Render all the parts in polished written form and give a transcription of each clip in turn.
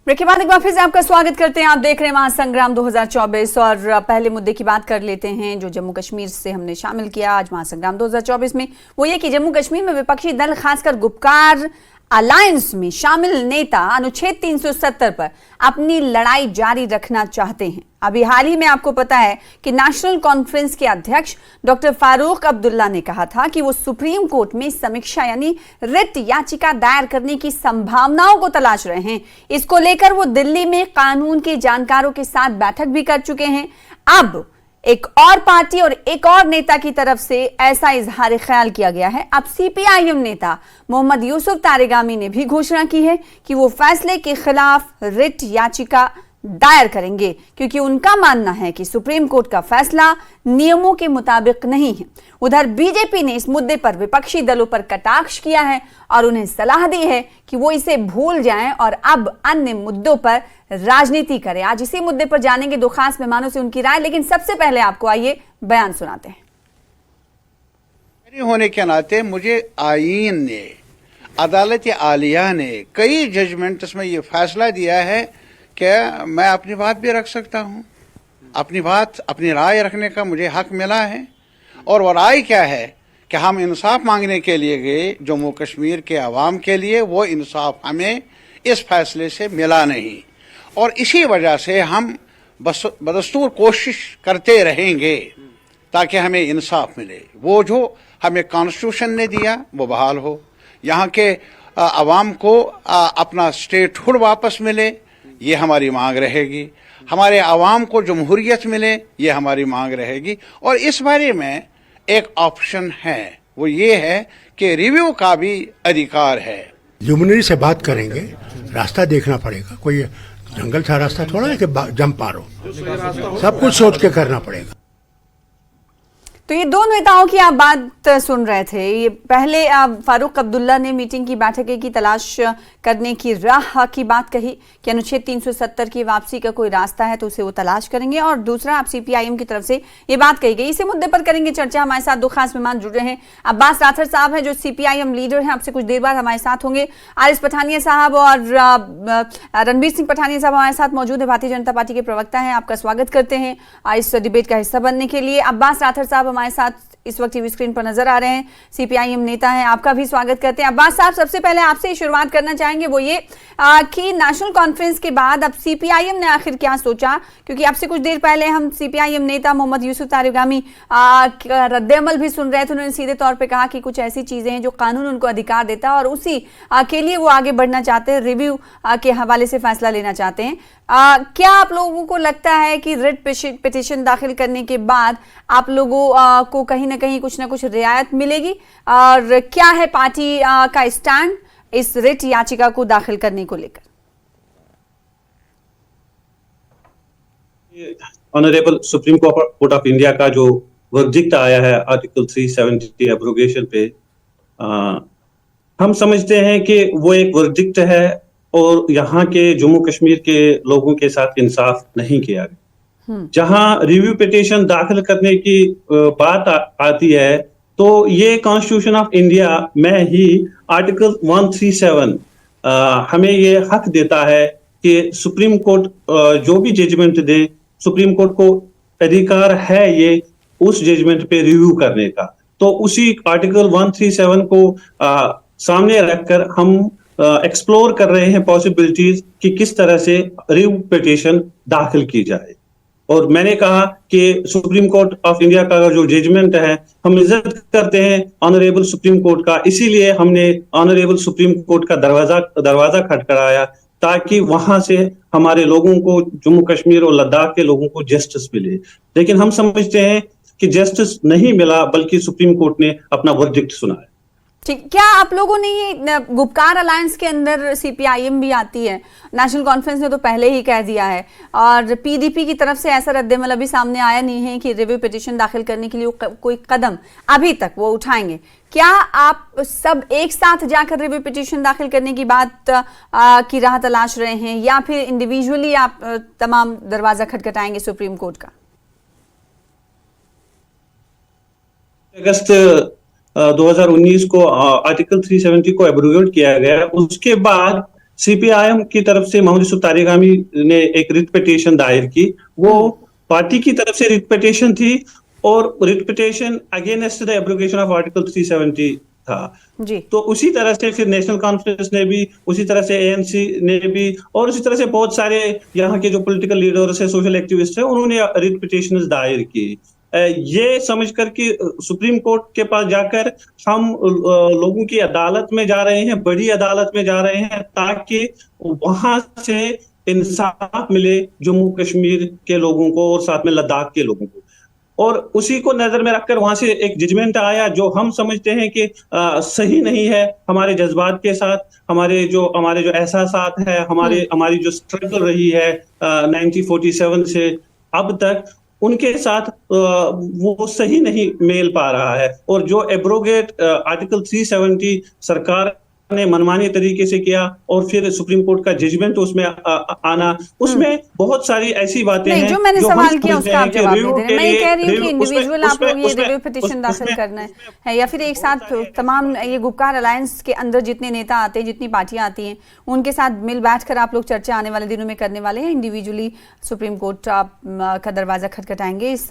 Break के बाद एक बार फिर से आपका स्वागत करते हैं। आप देख रहे हैं महासंग्राम 2024 और पहले मुद्दे की बात कर लेते हैं जो जम्मू कश्मीर से हमने शामिल किया आज महासंग्राम 2024 में। वो ये कि जम्मू कश्मीर में विपक्षी दल खासकर गुपकार अलायंस में शामिल नेता अनुच्छेद 370 पर अपनी लड़ाई जारी रखना चाहते हैं। अभी हाल ही में आपको पता है कि नेशनल कॉन्फ्रेंस के अध्यक्ष डॉक्टर फारूक अब्दुल्ला ने कहा था कि वो सुप्रीम कोर्ट में समीक्षा यानी रिट याचिका दायर करने की संभावनाओं को तलाश रहे हैं। इसको लेकर वो दिल्ली में कानून के जानकारों के साथ बैठक भी कर चुके हैं। अब एक और पार्टी और एक और नेता की तरफ से ऐसा इजहार ख्याल किया गया है। अब सीपीआईएम नेता मोहम्मद यूसुफ तारिगामी ने भी घोषणा की है कि वो फैसले के खिलाफ रिट याचिका दायर करेंगे क्योंकि उनका मानना है कि सुप्रीम कोर्ट का फैसला नियमों के मुताबिक नहीं है। उधर बीजेपी ने इस मुद्दे पर विपक्षी दलों पर कटाक्ष किया है और उन्हें सलाह दी है कि वो इसे भूल जाएं और अब अन्य मुद्दों पर राजनीति करें। आज इसी मुद्दे पर जानेंगे दो खास मेहमानों से उनकी राय, लेकिन सबसे पहले आपको आइए बयान सुनाते हैं। होने के नाते मुझे आईन ने, अदालत आलिया ने कई जजमेंट्स में ये फैसला दिया है कि मैं अपनी बात भी रख सकता हूँ, अपनी राय रखने का मुझे हक मिला है। और वो राय क्या है कि हम इंसाफ मांगने के लिए गए जम्मू कश्मीर के अवाम के लिए, वो इंसाफ हमें इस फैसले से मिला नहीं और इसी वजह से हम बदस्तूर कोशिश करते रहेंगे ताकि हमें इंसाफ मिले। वो जो हमें कॉन्स्टिट्यूशन ने दिया वो बहाल हो, यहाँ के अवाम को अपना स्टेटहुड वापस मिले, ये हमारी मांग रहेगी। हमारे अवाम को जमहूरियत मिले, ये हमारी मांग रहेगी। और इस बारे में एक ऑप्शन है, वो ये है कि रिव्यू का भी अधिकार है। ल्यूमिनरी से बात करेंगे, रास्ता देखना पड़ेगा। कोई जंगल सा रास्ता थोड़ा है कि जम पारो, सब कुछ सोच के करना पड़ेगा। तो ये दो नेताओं की आप बात सुन रहे थे। ये पहले फारूक अब्दुल्ला ने मीटिंग की बैठक की तलाश करने की राह की बात कही कि अनुच्छेद 370 की वापसी का कोई रास्ता है तो उसे वो तलाश करेंगे, और दूसरा आप सीपीआईएम की तरफ से ये बात कही गई। इसी मुद्दे पर करेंगे चर्चा। हमारे साथ दो खास मेहमान जुड़ रहे हैं। अब्बास राठर साहब हैं जो सीपीआईएम लीडर हैं, आपसे कुछ देर बाद हमारे साथ होंगे। आरिफ पठानिया साहब और रणबीर सिंह पठानिया साहब हमारे साथ मौजूद है, भारतीय जनता पार्टी के प्रवक्ता हैं। आपका स्वागत करते हैं इस डिबेट का हिस्सा बनने के लिए। अब्बास राठर साहब हमारे साथ इस वक्त टीवी स्क्रीन पर नजर आ रहे हैं, सीपीआईएम नेता हैं, आपका भी स्वागत करते हैं। अब्बास साहब, सबसे पहले आपसे शुरुआत करना चाहेंगे वो ये कि नेशनल कॉन्फ्रेंस के बाद अब सीपीआईएम ने आखिर क्या सोचा, क्योंकि आपसे कुछ देर पहले हम सीपीआईएम नेता मोहम्मद यूसुफ तारिगामी रद्द-ए-अमल भी सुन रहे थे। उन्होंने सीधे तौर पर कहा कि कुछ ऐसी चीजें हैं जो कानून उनको अधिकार देता है और उसी के लिए वो आगे बढ़ना चाहते हैं, रिव्यू के हवाले से फैसला लेना चाहते हैं। क्या आप लोगों को लगता है कि रिट पिटीशन दाखिल करने के बाद आप लोगों को कहीं ना कुछ रियायत मिलेगी, और क्या है पार्टी का स्टैंड इस रिट याचिका को दाखिल करने को लेकर? Honourable supreme court of India का जो वर्डिक्ट आया है आर्टिकल 370 एब्रोगेशन पे, हम समझते हैं कि वो एक वर्डिक्ट है और यहाँ के जम्मू कश्मीर के लोगों के साथ इंसाफ नहीं किया गया। जहां रिव्यू पिटीशन दाखिल करने की बात आती है तो ये कॉन्स्टिट्यूशन ऑफ इंडिया में ही आर्टिकल 137 हमें ये हक देता है कि सुप्रीम कोर्ट जो भी जजमेंट दे, सुप्रीम कोर्ट को अधिकार है ये उस जजमेंट पे रिव्यू करने का। तो उसी आर्टिकल 137 को सामने रखकर हम एक्सप्लोर कर रहे हैं पॉसिबिलिटीज कि किस तरह से रिव्यू पिटीशन दाखिल की जाए। और मैंने कहा कि सुप्रीम कोर्ट ऑफ इंडिया का जो जजमेंट है, हम इज्जत करते हैं ऑनरेबल सुप्रीम कोर्ट का, इसीलिए हमने ऑनरेबल सुप्रीम कोर्ट का दरवाजा खटखटाया ताकि वहां से हमारे लोगों को, जम्मू कश्मीर और लद्दाख के लोगों को जस्टिस मिले। लेकिन हम समझते हैं कि जस्टिस नहीं मिला, बल्कि सुप्रीम कोर्ट ने अपना वर्डिक्ट सुनाया। ठीक, क्या आप लोगों ने ये गुपकार अलायंस के अंदर सीपीआईएम भी आती है, नेशनल कॉन्फ्रेंस ने तो पहले ही कह दिया है, और पीडीपी की तरफ से ऐसा रद्द-ए-अमल अभी सामने आया नहीं है कि रिव्यू पिटीशन दाखिल करने के लिए कोई कदम अभी तक वो उठाएंगे। क्या आप सब एक साथ जाकर रिव्यू पिटीशन दाखिल करने की बात की राह तलाश रहे हैं, या फिर इंडिविजुअली आप तमाम दरवाजा खटखटाएंगे सुप्रीम कोर्ट का? अगस्त 2019 को आर्टिकल 370 को एब्रोगेट किया गया। उसके बाद सीपीआईएम की तरफ से मोहम्मद यूसुफ तारिगामी ने एक रिट पिटीशन दायर की। वो पार्टी की तरफ से रिट पिटीशन थी और writ petition against the abrogation of article 370 था। जी। तो उसी तरह से फिर नेशनल कॉन्फ्रेंस ने भी, उसी तरह से एएनसी ने भी, और उसी तरह से बहुत सारे यहाँ के जो पॉलिटिकल लीडर्स है, सोशल एक्टिविस्ट है, उन्होंने रिट पिटीशन दायर की। ये समझ कर कि सुप्रीम कोर्ट के पास जाकर हम लोगों की अदालत में जा रहे हैं, बड़ी अदालत में जा रहे हैं, ताकि वहां से इंसाफ मिले जम्मू कश्मीर के लोगों को और साथ में लद्दाख के लोगों को। और उसी को नजर में रखकर वहां से एक जजमेंट आया जो हम समझते हैं कि सही नहीं है। हमारे जज्बात के साथ, हमारे जो एहसासात है, हमारी जो स्ट्रगल रही है 1947 से अब तक, उनके साथ वो सही नहीं मेल पा रहा है। और जो एब्रोगेट आर्टिकल 370 सरकार ने मनमानी तरीके से किया और फिर सुप्रीम कोर्ट का जजमेंट उसमें आना, उसमें बहुत सारी ऐसी बातें हैं जो मैंने जो हम सवाल किया समझते उसका हैं आप कि जवाब रिव्यू नहीं दे के रहे। मैं ये लिए कह रही हूँ कि उसमें- इंडिविजुअल आप उसमें- लोग ये उसमें- रिव्यू पिटीशन दाखिल उसमें- करना है या फिर एक साथ तमाम ये गुपकार अलायंस के अंदर जितने नेता आते हैं, जितनी पार्टियां आती हैं, उनके साथ मिल बैठ कर आप लोग चर्चा आने वाले दिनों में करने वाले हैं? इंडिविजुअली सुप्रीम कोर्ट का दरवाजा खटखटाएंगे इस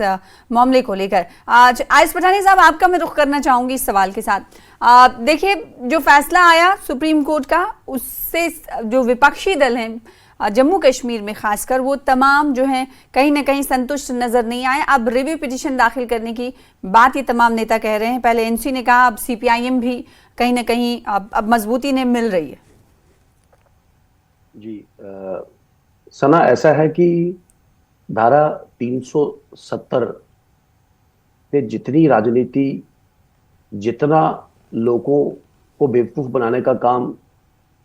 मामले को लेकर? आज आयस पठानी साहब, आपका मैं रुख करना चाहूंगी इस सवाल के साथ। देखिए, जो फैसला आया सुप्रीम कोर्ट का, उससे जो विपक्षी दल हैं जम्मू कश्मीर में खासकर, वो तमाम जो हैं कहीं ना कहीं संतुष्ट नजर नहीं आए। अब रिव्यू पिटीशन दाखिल करने की बात ये तमाम नेता कह रहे हैं। पहले एनसी ने कहा, अब सीपीआईएम भी कहीं ना कहीं अब मजबूती ने मिल रही है। जी सना, ऐसा है कि धारा 370 से जितनी राजनीति, जितना लोगों को बेवकूफ बनाने का काम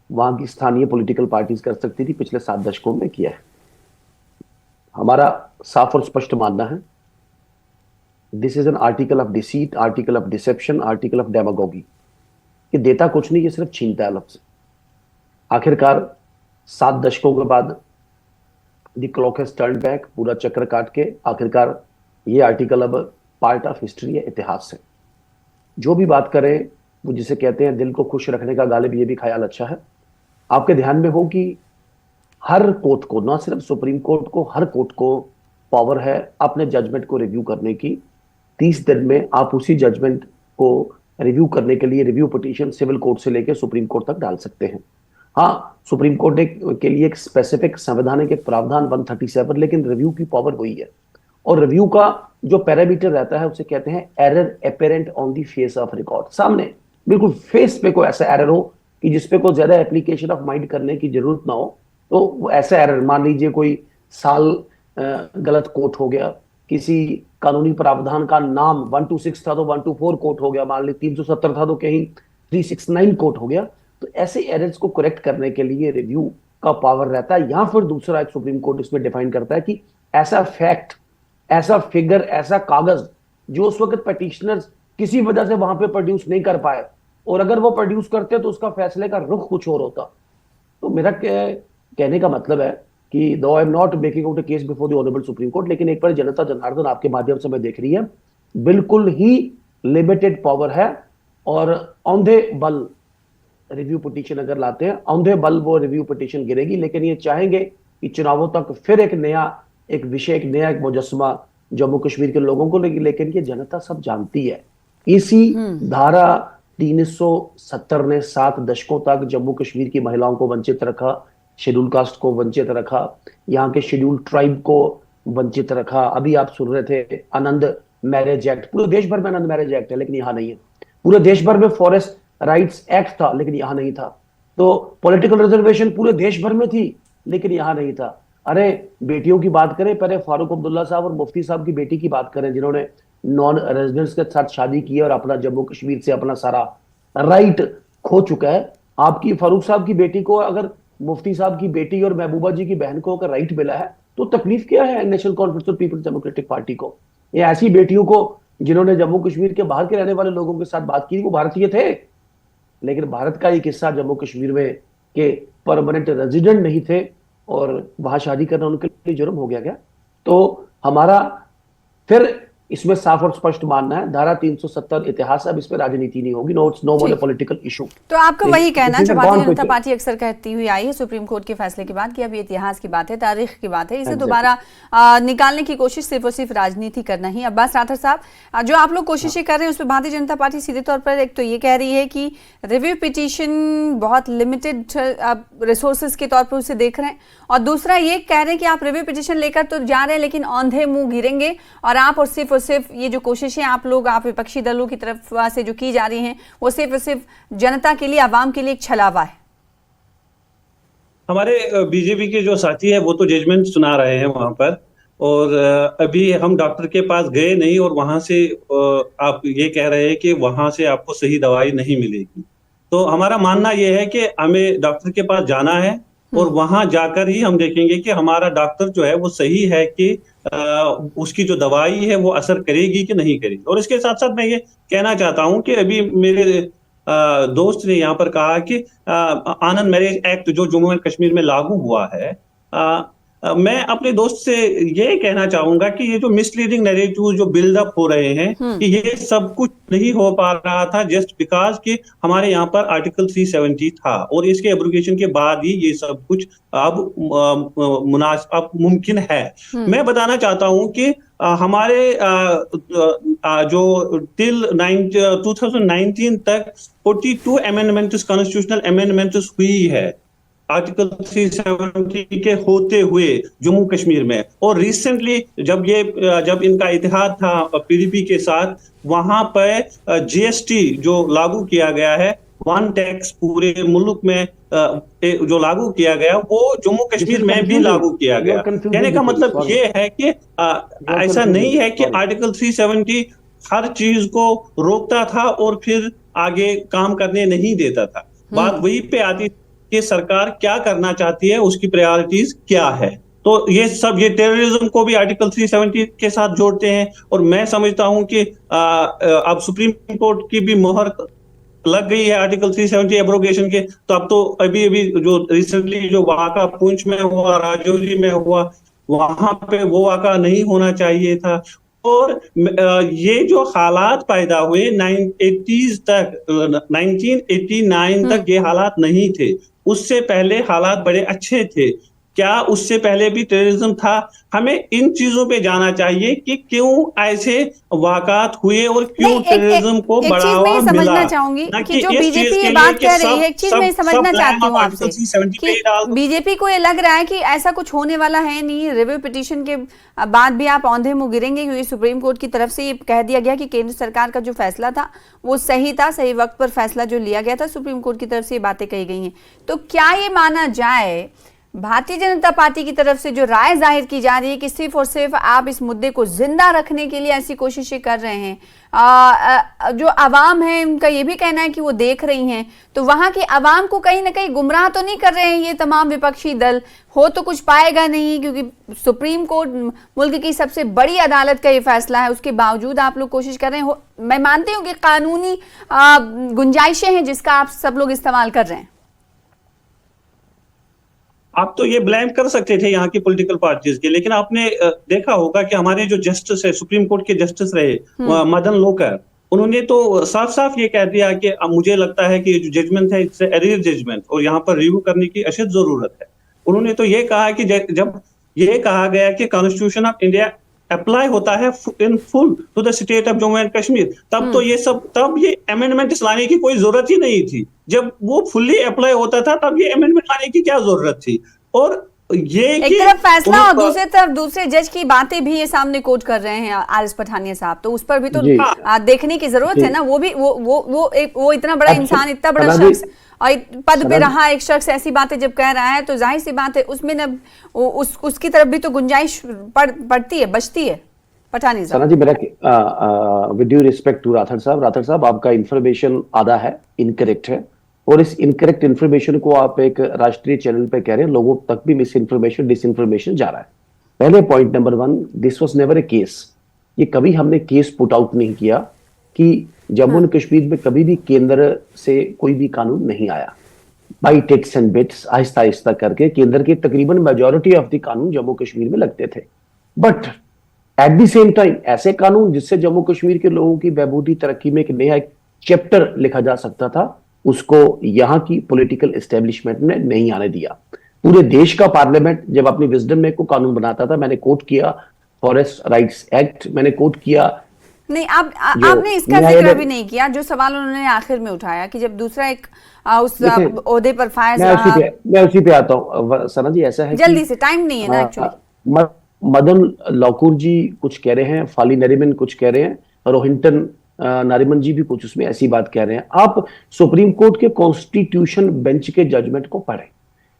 वहां की स्थानीय पॉलिटिकल पार्टीज कर सकती थी, पिछले 7 दशकों में किया है। हमारा साफ और स्पष्ट मानना है, this is an article of deceit, article of deception, article of demagogy. ये देता कुछ नहीं, ये सिर्फ छीनता है लफ्ज। आखिरकार 7 दशकों के बाद the clock has turned back, पूरा चक्र काट के आखिरकार ये आर्टिकल अब पार्ट ऑफ हिस्ट्री है, इतिहास है। जो भी बात करें, वो जिसे कहते हैं दिल को खुश रखने का गालिब, ये भी ख्याल अच्छा है। आपके ध्यान में हो कि हर कोर्ट को, ना सिर्फ सुप्रीम कोर्ट को, हर कोर्ट को पावर है अपने जजमेंट को रिव्यू करने की। 30 दिन में आप उसी जजमेंट को रिव्यू करने के लिए रिव्यू पिटीशन सिविल कोर्ट से लेकर सुप्रीम कोर्ट तक डाल सकते हैं। हाँ, सुप्रीम कोर्ट के लिए एक स्पेसिफिक संवैधानिक एक प्रावधान 137, लेकिन रिव्यू की पावर वही है। और रिव्यू का जो पैरामीटर रहता है उसे कहते हैं error apparent on the face of record. सामने बिल्कुल फेस पे कोई ऐसा एरर हो कि जिसपे कोई ज्यादा एप्लीकेशन ऑफ माइंड करने की जरूरत ना हो, तो वो ऐसा एरर, मान लीजिए कोई साल गलत कोट हो गया, किसी कानूनी प्रावधान का नाम 126 था तो 124 कोट हो गया, मान ली 370 था तो कहीं 369 कोट हो गया, तो ऐसे एरर्स को करेक्ट करने के लिए रिव्यू का पावर रहता है। या फिर दूसरा एक सुप्रीम कोर्ट इसमें डिफाइन करता है कि ऐसा फैक्ट, ऐसा फिगर, ऐसा कागज जो उस वक्त पिटिशनर्स किसी वजह से वहां पे प्रोड्यूस नहीं कर पाए, और अगर वो प्रोड्यूस करते तो उसका फैसले का रुख कुछ और होता। तो मेरा कहने का मतलब है कि दो I am not making out a case before the honourable supreme court, लेकिन एक बार जनता जनार्दन आपके माध्यम से मैं देख रही है, बिल्कुल ही लिमिटेड पावर है। और औंधे बल रिव्यू पिटीशन अगर लाते हैं, औंधे बल वो रिव्यू पिटीशन गिरेगी। लेकिन ये चाहेंगे कि चुनावों तक फिर एक नया एक विषय, एक नया एक मुजस्मा जम्मू कश्मीर के लोगों को, लेकिन ये जनता सब जानती है। इसी धारा 370 ने 7 दशकों तक जम्मू कश्मीर की महिलाओं को वंचित रखा, शेड्यूल कास्ट को वंचित रखा, यहाँ के शेड्यूल ट्राइब को वंचित रखा। अभी आप सुन रहे थे आनंद मैरिज एक्ट, पूरे देश भर में आनंद मैरिज एक्ट है लेकिन यहाँ नहीं है। पूरे देश भर में फॉरेस्ट राइट्स एक्ट था लेकिन यहाँ नहीं था। तो पॉलिटिकल रिजर्वेशन पूरे देश भर में थी लेकिन यहाँ नहीं था। अरे बेटियों की बात करें, पहले फारूक अब्दुल्ला साहब और मुफ्ती साहब की बेटी की बात करें, जिन्होंने नॉन रेजिडेंट्स के साथ शादी की और अपना जम्मू कश्मीर से अपना सारा राइट खो चुका है। आपकी फारूक साहब की बेटी को, अगर मुफ्ती साहब की बेटी और महबूबा जी की बहन को अगर राइट मिला है तो तकलीफ क्या है नेशनल कॉन्फ्रेंस ऑफ पीपल्स डेमोक्रेटिक पार्टी को? ये ऐसी बेटियों को जिन्होंने जम्मू कश्मीर के बाहर के रहने वाले लोगों के साथ बात की, वो भारतीय थे लेकिन भारत का एक हिस्सा जम्मू कश्मीर में के परमानेंट रेजिडेंट नहीं थे और वहां शादी करना उनके लिए जुर्म हो गया क्या? तो हमारा फिर इसमें साफ और स्पष्ट मानना है धारा 370 इतिहास, अब इस पे राजनीति नहीं होगी, no it's no more political issue. तो आपको वही कहना है जो इसमें भारतीय कौन जनता कोई- पार्टी अक्सर कहती हुई आई है सुप्रीम कोर्ट के फैसले के बाद कि अब ये इतिहास की बात है, तारीख की बात है, इसे दोबारा निकालने की कोशिश सिर्फ और सिर्फ राजनीति करना ही। अब्बास राठौर साहब, जो आप लोग कोशिशें कर रहे हैं उसमें भारतीय जनता पार्टी सीधे तौर पर एक तो ये कह रही है कि रिव्यू पिटीशन बहुत लिमिटेड रिसोर्सेज के तौर पर उसे देख रहे हैं, और दूसरा ये कह रहे हैं कि आप रिव्यू पिटीशन लेकर तो जा रहे हैं लेकिन औंधे मुंह गिरेंगे, और सिर्फ ये जो कोशिशें आप विपक्षी दलों की तरफ से जो की जा रही हैं वो सिर्फ और सिर्फ जनता के लिए, आवाम के लिए एक छलावा है। हमारे बीजेपी के जो साथी है वो तो जजमेंट सुना रहे हैं वहां पर, और अभी हम डॉक्टर के पास गए नहीं, और वहां से आप ये कह रहे हैं कि वहां से आपको सही दवाई नहीं मिलेगी। तो हमारा मानना यह है कि हमें डॉक्टर के पास जाना है, और वहां जाकर ही हम देखेंगे कि हमारा डॉक्टर जो है वो सही है कि उसकी जो दवाई है वो असर करेगी कि नहीं करेगी। और इसके साथ साथ मैं ये कहना चाहता हूं कि अभी मेरे दोस्त ने यहाँ पर कहा कि आनंद मैरिज एक्ट जो जम्मू एंड कश्मीर में लागू हुआ है, मैं अपने दोस्त से ये कहना चाहूंगा कि ये जो मिसलीडिंग नैरेटिव जो बिल्डअप हो रहे हैं कि ये सब कुछ नहीं हो पा रहा था जस्ट बिकॉज कि हमारे यहाँ पर आर्टिकल 370 था, और इसके एब्रोगेशन के बाद ही ये सब कुछ अब मुमकिन है। मैं बताना चाहता हूं कि हमारे जो टिल 2019 तक 42 अमेंडमेंट्स, कॉन्स्टिट्यूशनल अमेंडमेंट्स हुई है आर्टिकल 370 के होते हुए जम्मू कश्मीर में। और रिसेंटली जब इनका इत्तेहाद था पीडीपी के साथ, वहां पर जीएसटी जो लागू किया गया है, वन टैक्स पूरे मुल्क में जो लागू किया गया वो जम्मू कश्मीर में भी लागू किया गया। कहने का मतलब ये है कि ऐसा नहीं है कि आर्टिकल 370 हर चीज को रोकता था और फिर आगे काम करने नहीं देता था। बात वही पे आती कि सरकार क्या करना चाहती है, उसकी प्रायोरिटीज क्या है। तो ये टेररिज्म को भी आर्टिकल 370 के साथ जोड़ते हैं, और मैं समझता हूं कि अब सुप्रीम कोर्ट की भी मोहर लग गई है आर्टिकल 370 एब्रोगेशन के। तो अब तो अभी जो रिसेंटली जो वाक़ा पुंछ में हुआ, राजौरी में हुआ, वहां पे वो वाक़ा नहीं होना चाहिए था। और ये जो हालात पैदा हुए 1989 तक ये हालात नहीं थे, उससे पहले हालात बड़े अच्छे थे। क्या उससे पहले भी टेररिज्म था? हमें इन चीजों पे जाना चाहिए कि क्यों ऐसे वाक़ात हुए और क्यों टेररिज्म को बढ़ावा मिला। समझना चाहूंगी कि जो बीजेपी ये बात कह रही है, एक चीज मैं समझना चाहती हूँ आपसे कि बीजेपी को ये लग रहा है कि ऐसा कुछ होने वाला है नहीं, रिव्यू पिटीशन के बाद भी आप औंधे मुंह गिरेंगे, क्योंकि सुप्रीम कोर्ट की तरफ से ये कह दिया गया कि केंद्र सरकार का जो फैसला था वो सही था, सही वक्त पर फैसला जो लिया गया था, सुप्रीम कोर्ट की तरफ से ये बातें कही गई हैं। तो क्या ये माना जाए भारतीय जनता पार्टी की तरफ से जो राय जाहिर की जा रही है कि सिर्फ और सिर्फ आप इस मुद्दे को जिंदा रखने के लिए ऐसी कोशिशें कर रहे हैं, जो आवाम है उनका ये भी कहना है कि वो देख रही हैं, तो वहां की आवाम को कहीं ना कहीं गुमराह तो नहीं कर रहे हैं ये तमाम विपक्षी दल? हो तो कुछ पाएगा नहीं, क्योंकि सुप्रीम कोर्ट मुल्क की सबसे बड़ी अदालत का ये फैसला है, उसके बावजूद आप लोग कोशिश कर रहे हैं। मैं मानती हूँ कि कानूनी गुंजाइशें हैं जिसका आप सब लोग इस्तेमाल कर रहे हैं। आप तो ये ब्लेम कर सकते थे यहाँ की पॉलिटिकल पार्टीज के, लेकिन आपने देखा होगा कि हमारे जो जस्टिस है, सुप्रीम कोर्ट के जस्टिस रहे मदन लोकर, उन्होंने तो साफ साफ ये कह दिया कि मुझे लगता है कि जो जजमेंट है इट्स एरियर जजमेंट और यहाँ पर रिव्यू करने की अशद जरूरत है। उन्होंने तो ये कहा कि जब ये कहा गया कि कॉन्स्टिट्यूशन ऑफ इंडिया अप्लाई होता है in full to the state of Jammu and Kashmir, तब तो ये अमेंडमेंट लाने की कोई जरूरत ही नहीं थी। जब वो फुल्ली अप्लाई होता था तब ये अमेंडमेंट लाने की क्या जरूरत थी? और ये एक तरफ फैसला और दूसरी तरफ दूसरे जज की बातें भी ये सामने कोट कर रहे हैं आर.एस. पठानिया साहब, तो उस पर भी तो देखने की जरूरत है ना। वो भी वो इतना बड़ा इंसान, इतना बड़ा शख्स और पद पे रहा एक शख्स ऐसी बातें जब कह रहा है तो जाहिर सी बात है उसमें न उसकी तरफ भी तो गुंजाइश पड़ती है, बचती है। पठानी साहब, जी मेरा with due respect to Rathore sahab आपका इंफॉर्मेशन आधा है, इनकरेक्ट है, और इस इनकरेक्ट इंफॉर्मेशन को आप एक राष्ट्रीय चैनल पे कह रहे हैं, लोगों तक भी मिस इन्फॉर्मेशन डिसइंफॉर्मेशन जा रहा है। पहले point number 1, this was never a case. ये कभी हमने केस पुट आउट नहीं किया कि जम्मू एंड कश्मीर में कभी भी केंद्र से कोई भी कानून नहीं आया। By takes and bits, Aahista Aahista करके केंद्र के तकरीबन मेजॉरिटी ऑफ द कानून जम्मू कश्मीर में लगते थे। But at the same time ऐसे कानून जिससे जम्मू कश्मीर के लोगों की बहबूदी तरक्की में एक नया चैप्टर लिखा जा सकता था, उसको यहां की पॉलिटिकल एस्टेब्लिशमेंट ने नहीं आने दिया। पूरे देश का पार्लियामेंट जब अपनी विजडम में को कानून बनाता था, मैंने कोट किया फॉरेस्ट राइट्स एक्ट, मैंने कोट किया। नहीं, आपने इसका जिक्र भी नहीं किया जो सवाल उन्होंने आखिर में उठाया कि जब दूसरा एक उस ओहदे पर फायज मैं उसी पे आता हूँ सना जी। ऐसा है जल्दी से, टाइम नहीं है ना एक्चुअली। मदन लॉकूर जी कुछ कह रहे हैं, फाली नरीमन कुछ कह रहे हैं, रोहिंटन नारिमन जी भी कुछ उसमें ऐसी बात कह रहे हैं। आप सुप्रीम कोर्ट के कॉन्स्टिट्यूशन बेंच के जजमेंट को पढ़ें,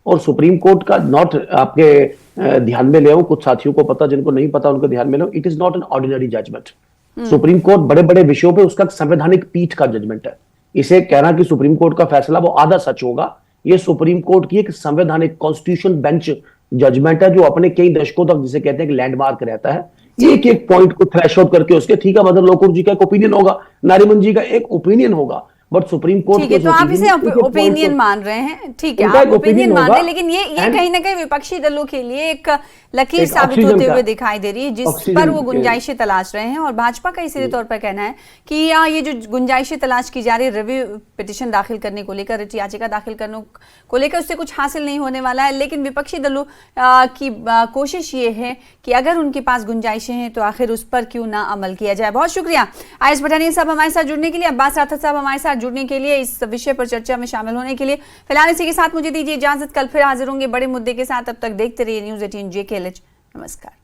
और सुप्रीम कोर्ट का नॉट आपके ध्यान में ले आओ, कुछ साथियों को पता, जिनको नहीं पता उनको ध्यान में लो, it is not an ordinary judgement. Supreme court बड़े बड़े विषयों पे उसका संवैधानिक पीठ का जजमेंट है। इसे कहना कि सुप्रीम कोर्ट का फैसला वो आधा सच होगा, ये सुप्रीम कोर्ट की एक संवैधानिक कॉन्स्टिट्यूशन बेंच जजमेंट है, जो अपने कई दशकों तक जिसे कहते हैं कि लैंडमार्क रहता है। एक एक पॉइंट को थ्रेशोल्ड करके उसके, ठीक है, मदन लोकुर जी का एक ओपिनियन होगा, नारिमन जी का एक ओपिनियन होगा, बट सुप्रीम कोर्ट ठीक है, तो आप इसे ओपिनियन मान रहे हैं, ठीक है, आप ओपिनियन मान रहे हैं, लेकिन ये कहीं ना कहीं विपक्षी दलों के लिए एक लकीर साबित होते हुए दिखाई दे रही है, जिस पर वो गुंजाइशें तलाश रहे हैं। और भाजपा का इसी तौर पर कहना है कि ये जो गुंजाइशें तलाश की जा रही है रिव्यू पिटीशन दाखिल करने को लेकर, रिट याचिका दाखिल करने को लेकर, उससे कुछ हासिल नहीं होने वाला है। लेकिन विपक्षी दलों की कोशिश ये है कि अगर उनके पास गुंजाइशें हैं तो आखिर उस पर क्यों ना अमल किया जाए। बहुत शुक्रिया आयश पठानिया साहब हमारे साथ जुड़ने के लिए, अब्बास राठौर साहब हमारे साथ जुड़ने के लिए, इस विषय पर चर्चा में शामिल होने के लिए। फिलहाल इसी के साथ मुझे दीजिए इजाजत, कल फिर हाजिर होंगे बड़े मुद्दे के साथ। अब तक देखते रहिए News 18 JKLH। नमस्कार।